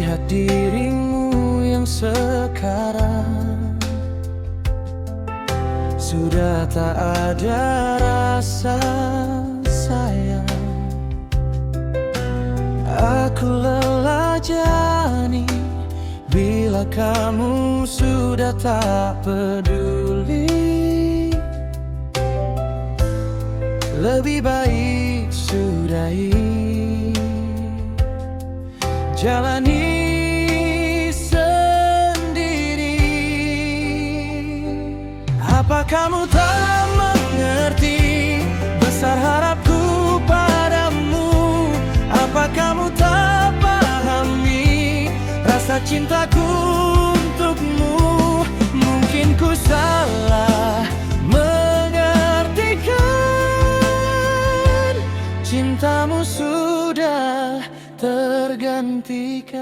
Lihat dirimu yang sekarang sudah tak ada rasa sayang. Aku lelah Jani bila kamu sudah tak peduli. Lebih baik sudahi, jalani sendiri. Apa kamu tak mengerti besar harapku padamu? Apa kamu tak pahami rasa cintaku untukmu? Mungkin ku salah mengartikan cintamu sudah tergantikan.